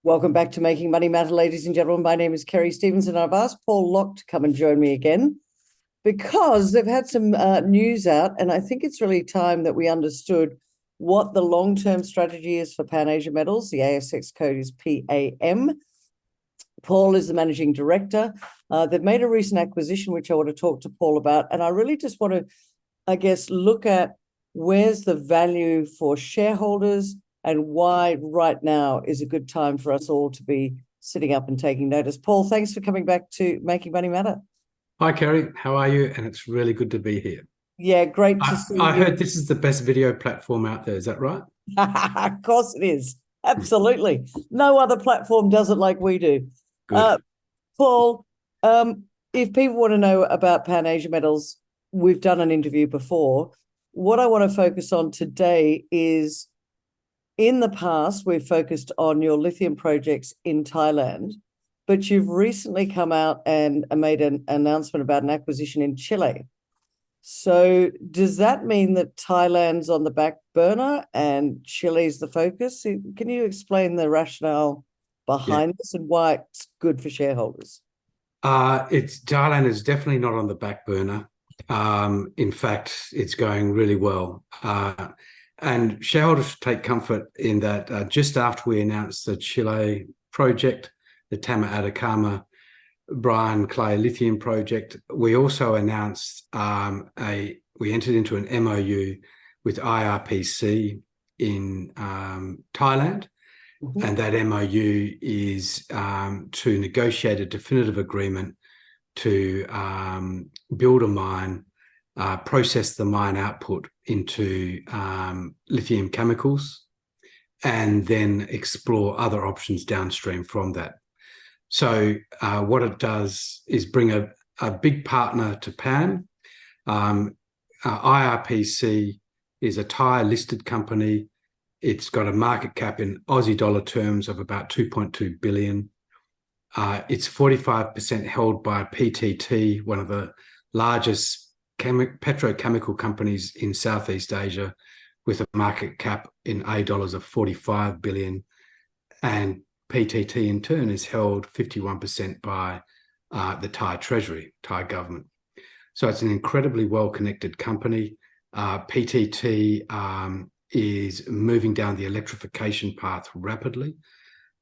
Welcome back to Making Money Matter, ladies and gentlemen. My name is Kerry Stevens, and I've asked Paul Locke to come and join me again because they've had some news out, and I think it's really time that we understood what the long-term strategy is for Pan Asia Metals. The ASX code is PAM. Paul is the managing director. They've made a recent acquisition, which I want to talk to Paul about, and I really just want to, I guess, look at where's the value for shareholders and why right now is a good time for us all to be sitting up and taking notice. Paul, thanks for coming back to Making Money Matter. Hi, Kerry. How are you? And it's really good to be here. Yeah, great to see I you. heard this is the best video platform out there. Is that right? Of course it is. Absolutely. No other platform does it like we do. Good. Paul, if people want to know about Pan Asia Metals, we've done an interview before. What I want to focus on today is, in the past, we've focused on your lithium projects in Thailand, but you've recently come out and made an announcement about an acquisition in Chile. So does that mean that Thailand's on the back burner and Chile's the focus? Can you explain the rationale behind this and why it's good for shareholders? Thailand is definitely not on the back burner. In fact, it's going really well. And shareholders should take comfort in that just after we announced the Chile project, the Tama Atacama brine clay lithium project, we also announced we entered into an MOU with IRPC in Thailand. And that MOU is to negotiate a definitive agreement to build a mine, process the mine output into lithium chemicals, and then explore other options downstream from that. So what it does is bring a big partner to PAM. IRPC is a Thai listed company. It's got a market cap in Aussie dollar terms of about 2.2 billion. It's 45% held by PTT, one of the largest petrochemical companies in Southeast Asia, with a market cap in A dollars of 45 billion. And PTT in turn is held 51% by the Thai Treasury, Thai government. So it's an incredibly well-connected company. PTT is moving down the electrification path rapidly.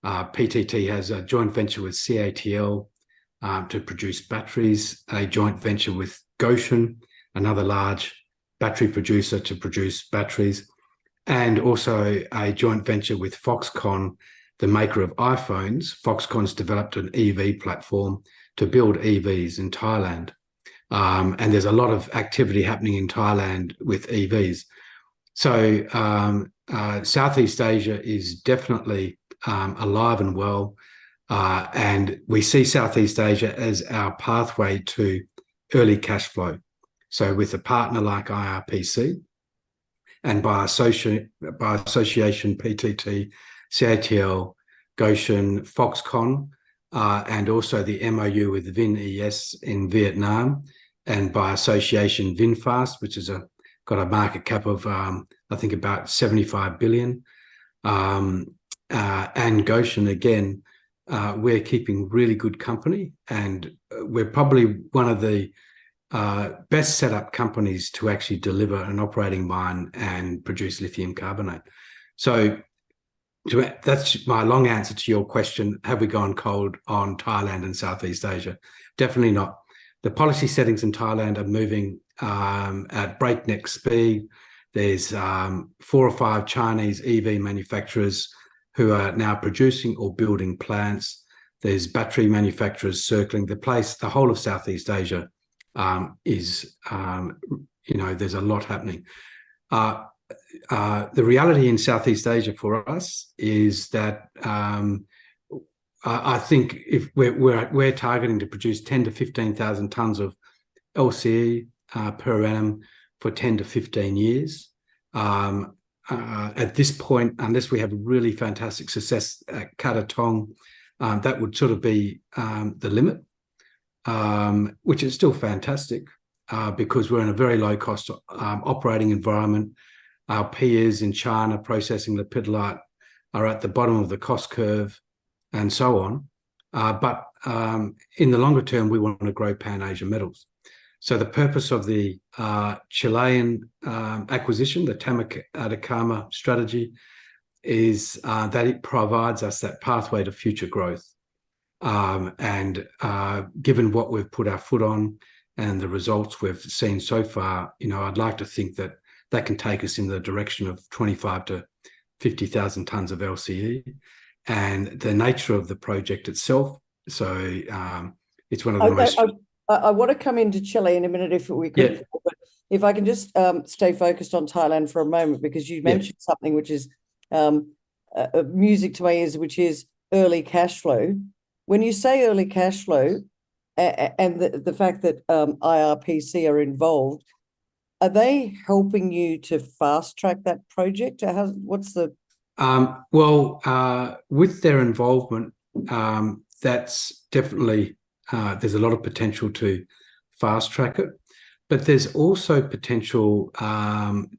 PTT has a joint venture with CATL to produce batteries, a joint venture with Gotion, another large battery producer, to produce batteries, and also a joint venture with Foxconn, the maker of iPhones. Foxconn's developed an EV platform to build EVs in Thailand. And there's a lot of activity happening in Thailand with EVs. So Southeast Asia is definitely alive and well. And we see Southeast Asia as our pathway to early cash flow. So with a partner like IRPC, and by association PTT, CATL, Gotion, Foxconn, and also the MOU with VinES in Vietnam, and by association VinFast, which is got a market cap of I think about 75 billion, and Gotion again. We're keeping really good company, and we're probably one of the best set up companies to actually deliver an operating mine and produce lithium carbonate. So that's my long answer to your question. Have we gone cold on Thailand and Southeast Asia? Definitely not. The policy settings in Thailand are moving at breakneck speed. There's 4 or 5 Chinese EV manufacturers who are now producing or building plants. There's battery manufacturers circling the place. The whole of Southeast Asia is, there's a lot happening. The reality in Southeast Asia for us is that I think if we're targeting to produce 10 to 15,000 tons of LCE per annum for 10 to 15 years. At this point, unless we have really fantastic success at Kadatong, that would sort of be the limit, which is still fantastic because we're in a very low cost operating environment. Our peers in China processing lepidolite are at the bottom of the cost curve. and so on. But in the longer term, we want to grow Pan-Asia Metals. So the purpose of the Chilean acquisition, the Tama Atacama strategy, is that it provides us that pathway to future growth. And given what we've put our foot on and the results we've seen so far, I'd like to think that that can take us in the direction of 25 to 50,000 tonnes of LCE. And the nature of the project itself, so it's one of the most... I want to come into Chile in a minute if we could, Yeah. but if I can just stay focused on Thailand for a moment, because you mentioned something which is music to my ears, which is early cash flow. When you say early cash flow and the fact that IRPC are involved, are they helping you to fast track that project? What's the... with their involvement, that's definitely... there's a lot of potential to fast track it, but there's also potential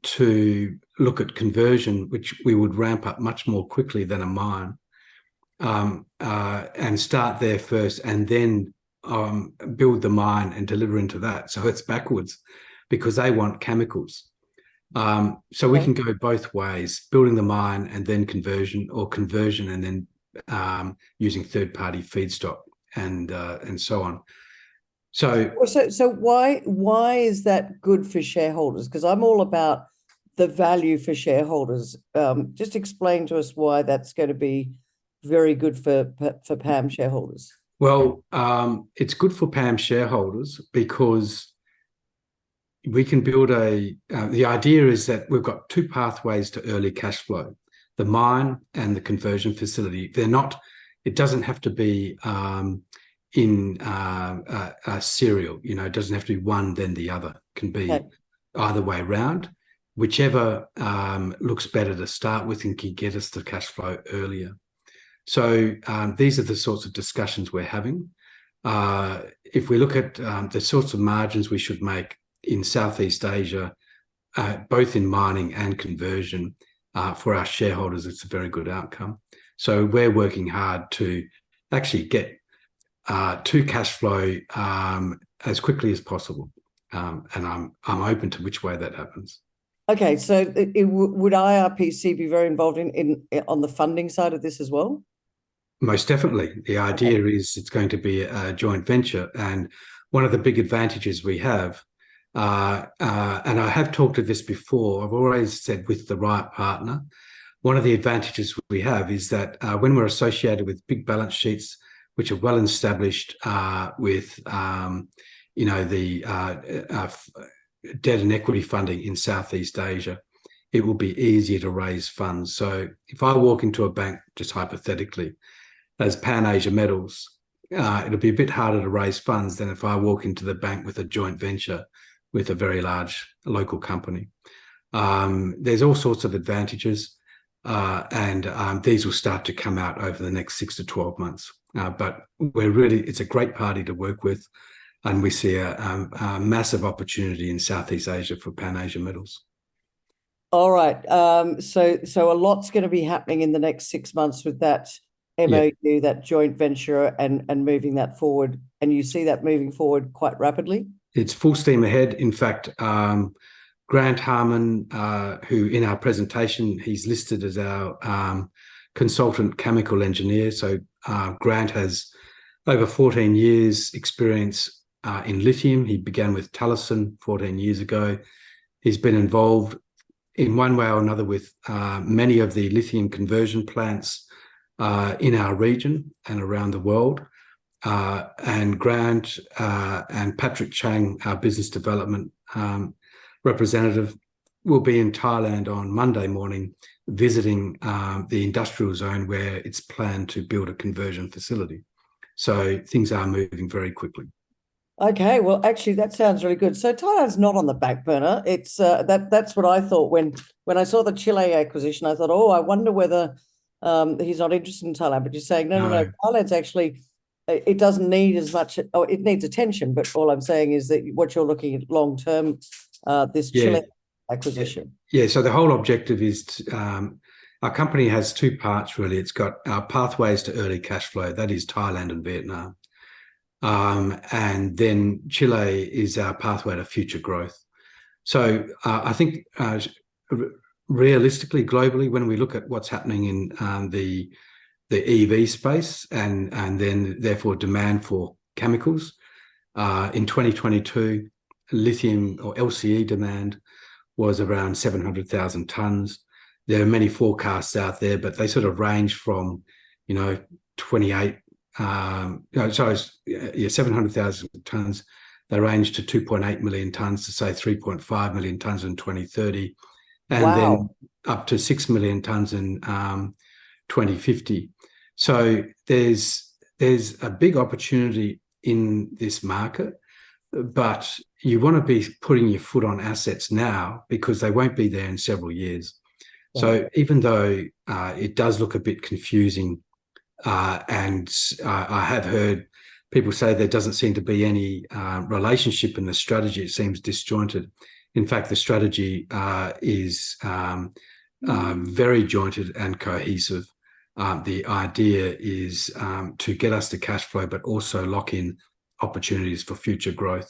to look at conversion, which we would ramp up much more quickly than a mine, and start there first and then build the mine and deliver into that. So it's backwards because they want chemicals. So we can go both ways, building the mine and then conversion, or conversion and then using third-party feedstock and so on. So why is that good for shareholders? Because I'm all about the value for shareholders. Just explain to us why that's going to be very good for PAM shareholders. Well, it's good for PAM shareholders because we can build the idea is that we've got two pathways to early cash flow, the mine and the conversion facility. It doesn't have to be in a serial, it doesn't have to be one then the other. It can be either way around, whichever looks better to start with and can get us to cash flow earlier. So these are the sorts of discussions we're having. If we look at the sorts of margins we should make in Southeast Asia, both in mining and conversion, for our shareholders, it's a very good outcome. So we're working hard to actually get to cash flow as quickly as possible, and I'm open to which way that happens. Okay, so would IRPC be very involved in on the funding side of this as well? Most definitely. The idea is it's going to be a joint venture, and one of the big advantages we have, and I have talked of this before, I've always said with the right partner, one of the advantages we have is that when we're associated with big balance sheets, which are well established with the debt and equity funding in Southeast Asia, it will be easier to raise funds. So if I walk into a bank, just hypothetically, as Pan-Asia Metals, it'll be a bit harder to raise funds than if I walk into the bank with a joint venture with a very large local company. There's all sorts of advantages, and these will start to come out over the next 6 to 12 months. But it's a great party to work with, and we see a massive opportunity in Southeast Asia for Pan-Asia Metals. All right. So a lot's going to be happening in the next 6 months with that MOU, that joint venture, and moving that forward. And you see that moving forward quite rapidly? It's full steam ahead. In fact, Grant Harmon, who in our presentation, he's listed as our consultant chemical engineer. So Grant has over 14 years experience in lithium. He began with Talison 14 years ago. He's been involved in one way or another with many of the lithium conversion plants in our region and around the world. And Grant and Patrick Chang, our business development representative, will be in Thailand on Monday morning visiting the industrial zone where it's planned to build a conversion facility. So things are moving very quickly. Okay, well, actually, that sounds really good. So Thailand's not on the back burner. It's that's what I thought when I saw the Chile acquisition. I thought, oh, I wonder whether he's not interested in Thailand. But you're saying no. Thailand's actually, it doesn't need as much. Oh, it needs attention. But all I'm saying is that what you're looking at long term, this Chile acquisition. Yeah. So the whole objective is our company has two parts, really. It's got our pathways to early cash flow, that is Thailand and Vietnam. And then Chile is our pathway to future growth. So I think realistically, globally, when we look at what's happening in the EV space and then therefore demand for chemicals, in 2022, lithium or LCE demand was around 700,000 tonnes. There are many forecasts out there, but they sort of range from, 700,000 tonnes. They range to 2.8 million tonnes to say 3.5 million tonnes in 2030, and then up to 6 million tonnes in 2050. So there's a big opportunity in this market, but you want to be putting your foot on assets now because they won't be there in several years. Right. So even though it does look a bit confusing, and I have heard people say there doesn't seem to be any relationship in the strategy, it seems disjointed. In fact, the strategy is very jointed and cohesive. The idea is to get us to cash flow, but also lock in opportunities for future growth.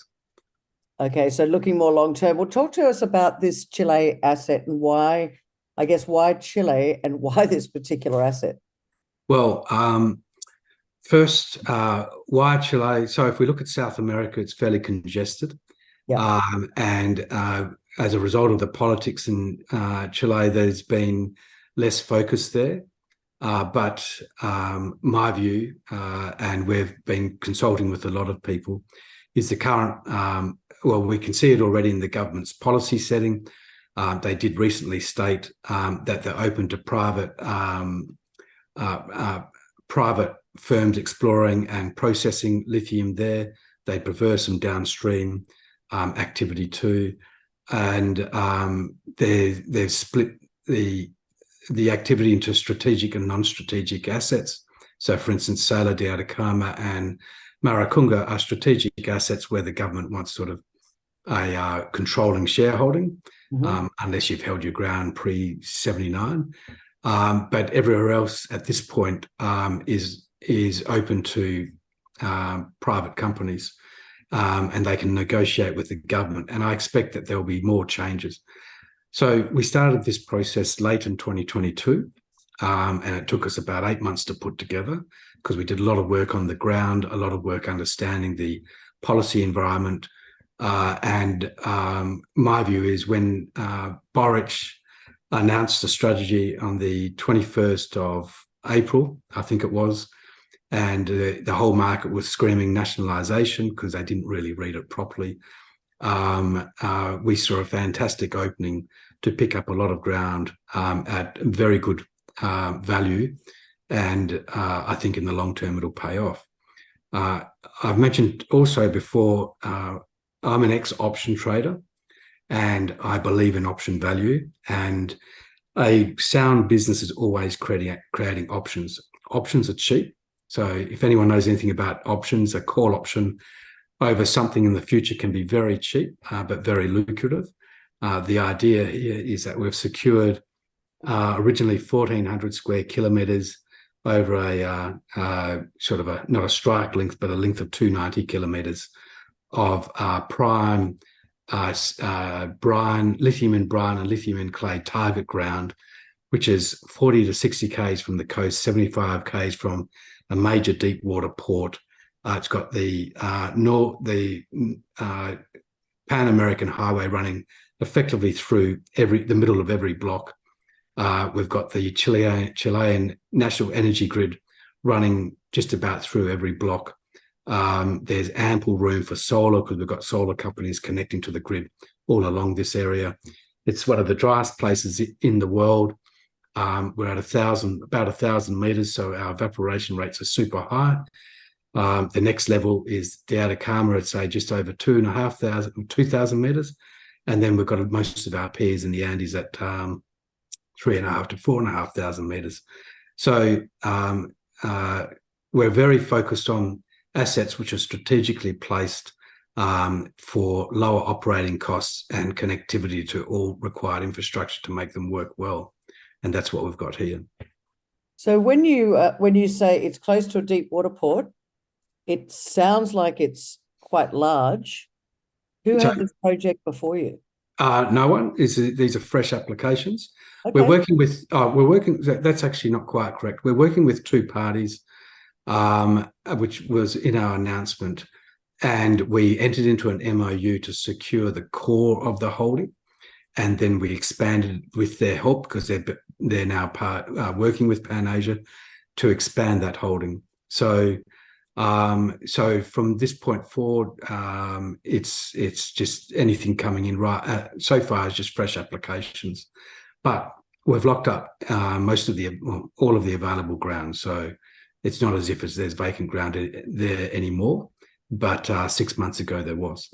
Okay, so looking more long term, well, talk to us about this Chile asset and why Chile and why this particular asset? Well, first, why Chile? So if we look at South America, it's fairly congested. Yeah. And as a result of the politics in Chile, there's been less focus there. But my view, and we've been consulting with a lot of people, is the current, we can see it already in the government's policy setting. They did recently state that they're open to private firms exploring and processing lithium there. They prefer some downstream activity too. And they've split the activity into strategic and non-strategic assets. So, for instance, Salar de Atacama and Maracunga are strategic assets where the government wants sort of a controlling shareholding, unless you've held your ground pre-79. But everywhere else at this point is open to private companies, and they can negotiate with the government. And I expect that there will be more changes. So we started this process late in 2022, and it took us about 8 months to put together because we did a lot of work on the ground, a lot of work understanding the policy environment. And my view is when Boric announced the strategy on the 21st of April, I think it was, and the whole market was screaming nationalisation because they didn't really read it properly. We saw a fantastic opening to pick up a lot of ground at very good value, and I think in the long term it'll pay off. I've mentioned also before, I'm an ex-option trader and I believe in option value, and a sound business is always creating options. Options are cheap. So if anyone knows anything about options, a call option over something in the future can be very cheap, but very lucrative. The idea here is that we've secured originally 1,400 square kilometres over a sort of not a strike length, but a length of 290 kilometres of prime lithium in brine and lithium in clay target ground, which is 40 to 60 k's from the coast, 75 k's from a major deep water port. It's got the Pan American Highway running effectively through the middle of every block. We've got the Chilean national energy grid running just about through every block. There's ample room for solar because we've got solar companies connecting to the grid all along this area. It's one of the driest places in the world. We're at about 1,000 meters, so our evaporation rates are super high. The next level is the Atacama at, say, just over 2,000 meters. And then we've got most of our peers in the Andes at 3,500 to 4,500 meters. So we're very focused on assets which are strategically placed for lower operating costs and connectivity to all required infrastructure to make them work well. and that's what we've got here. So when you say it's close to a deep water port, it sounds like it's quite large. Who So, had this project before you? no one. These are fresh applications. Okay. We're working. That's actually not quite correct. We're working with two parties, which was in our announcement, and we entered into an MOU to secure the core of the holding, and then we expanded with their help because they're now working with Pan Asia to expand that holding. So from this point forward, it's just anything coming in right so far is just fresh applications, but we've locked up all of the available ground. So it's not as if there's vacant ground there anymore, but 6 months ago there was.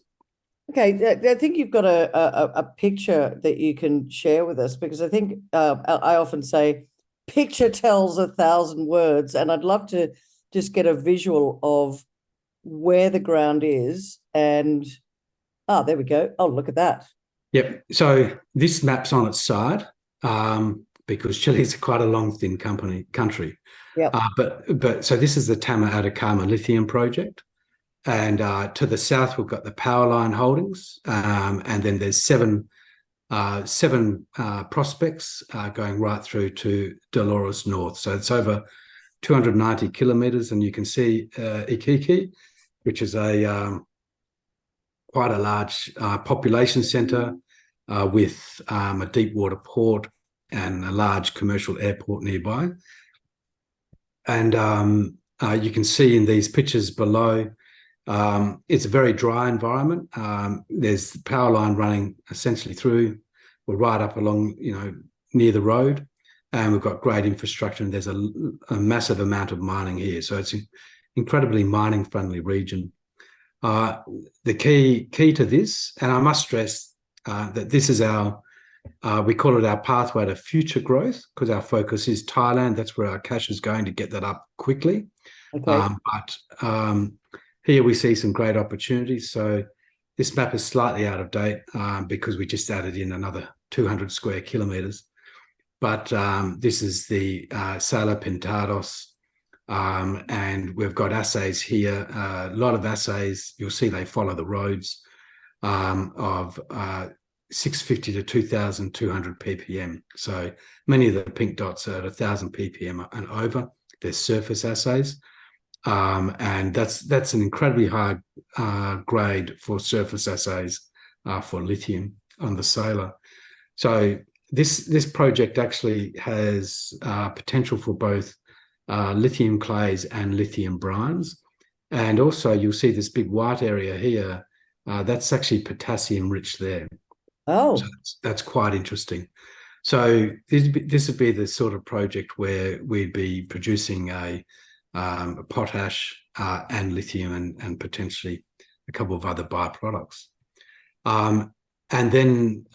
Okay, I think you've got a picture that you can share with us, because I think I often say picture tells 1,000 words, and I'd love to just get a visual of where the ground is. And there we go. Oh, look at that. Yep. So this map's on its side because Chile is quite a long, thin country. Yep. But so this is the Tama Atacama lithium project. And to the south, we've got the power line holdings. And then there's seven prospects going right through to Dolores North. So it's over 290 kilometres. And you can see Iquique, which is quite a large population centre with a deep water port and a large commercial airport nearby. And you can see in these pictures below, it's a very dry environment. There's the power line running essentially through, or right up along, near the road, and we've got great infrastructure, and there's a massive amount of mining here. So it's an incredibly mining-friendly region. The key to this, and I must stress that this is we call it our pathway to future growth, because our focus is Thailand. That's where our cash is going to get that up quickly. Okay. But here we see some great opportunities. So this map is slightly out of date because we just added in another 200 square kilometres. But this is the Sala Pintados, and we've got assays here, a lot of assays. You'll see they follow the roads of 650 to 2,200 ppm. So many of the pink dots are at 1,000 ppm and over. They're surface assays. And that's an incredibly high grade for surface assays for lithium on the Sala. So this project actually has potential for both lithium clays and lithium brines. And also you'll see this big white area here. That's actually potassium rich there. Oh. So that's quite interesting. So this would be the sort of project where we'd be producing a potash and lithium and potentially a couple of other byproducts. And then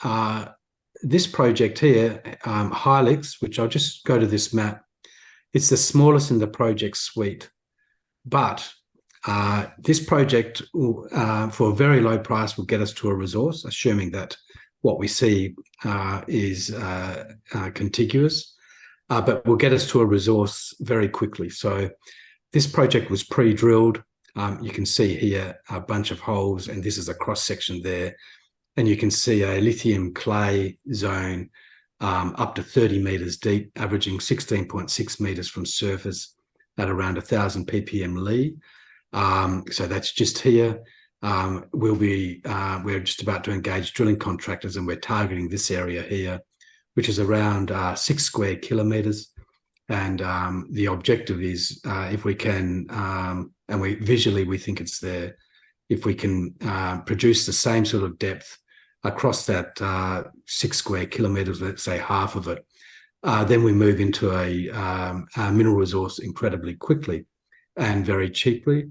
this project here, Helix, which I'll just go to this map, it's the smallest in the project suite. But this project for a very low price will get us to a resource, assuming that what we see is contiguous. But will get us to a resource very quickly. So this project was pre-drilled. You can see here a bunch of holes, and this is a cross-section there. And you can see a lithium clay zone up to 30 metres deep, averaging 16.6 metres from surface at around 1,000 ppm Li. So that's just here. We're just about to engage drilling contractors, and we're targeting this area here, which is around 6 square kilometres. And the objective is if we can, and we think it's there, if we can produce the same sort of depth across that 6 square kilometres, let's say half of it, then we move into a mineral resource incredibly quickly and very cheaply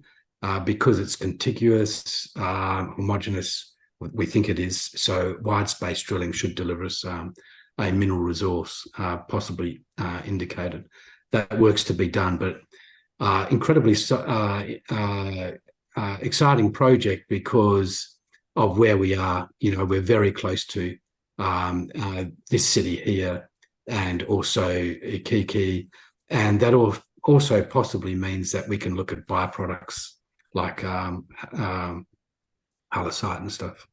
because it's contiguous, homogeneous, we think it is. So wide space drilling should deliver us a mineral resource, possibly indicated. That works to be done, but incredibly exciting project because of where we are. We're very close to this city here, and also Ikiki. And that also possibly means that we can look at byproducts like halloysite and stuff.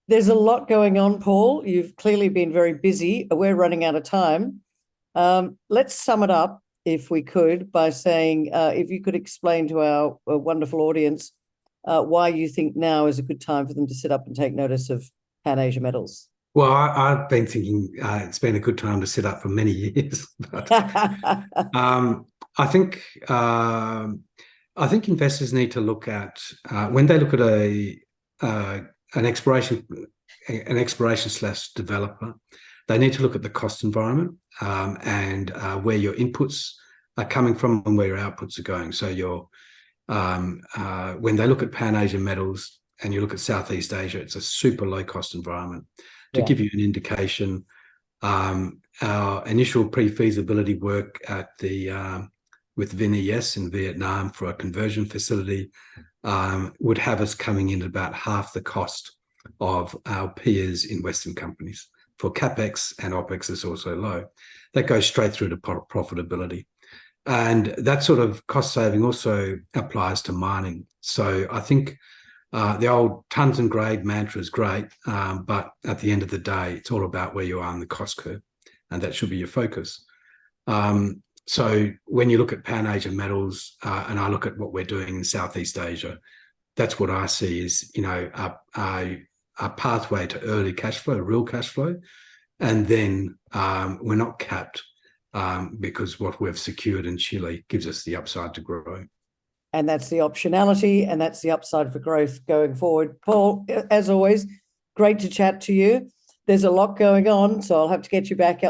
There's a lot going on, Paul. You've clearly been very busy. We're running out of time. Let's sum it up, if we could, by saying, if you could explain to our wonderful audience why you think now is a good time for them to sit up and take notice of Pan Asia Metals. Well, I've been thinking it's been a good time to sit up for many years. But I think investors need to look at when they look at an exploration / developer, they need to look at the cost environment and where your inputs are coming from and where your outputs are going. So when they look at Pan Asia Metals and you look at Southeast Asia, it's a super low cost environment. To give you an indication, our initial pre-feasibility work at with VinES in Vietnam for a conversion facility would have us coming in at about half the cost of our peers in Western companies. For CapEx and OpEx is also low. That goes straight through to profitability. And that sort of cost saving also applies to mining. So I think the old tons and grade mantra is great, but at the end of the day, it's all about where you are on the cost curve, and that should be your focus. So when you look at Pan Asia Metals, and I look at what we're doing in Southeast Asia, that's what I see is, a pathway to early cash flow, real cash flow, and then we're not capped because what we've secured in Chile gives us the upside to grow. And that's the optionality, and that's the upside for growth going forward. Paul, as always, great to chat to you. There's a lot going on, so I'll have to get you back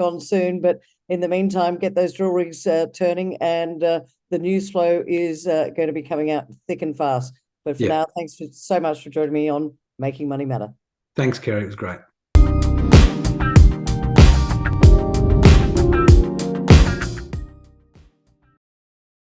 on soon. But in the meantime, get those drill rigs turning, and the news flow is going to be coming out thick and fast. But for now, thanks so much for joining me on Making Money Matter. Thanks, Kerry. It was great.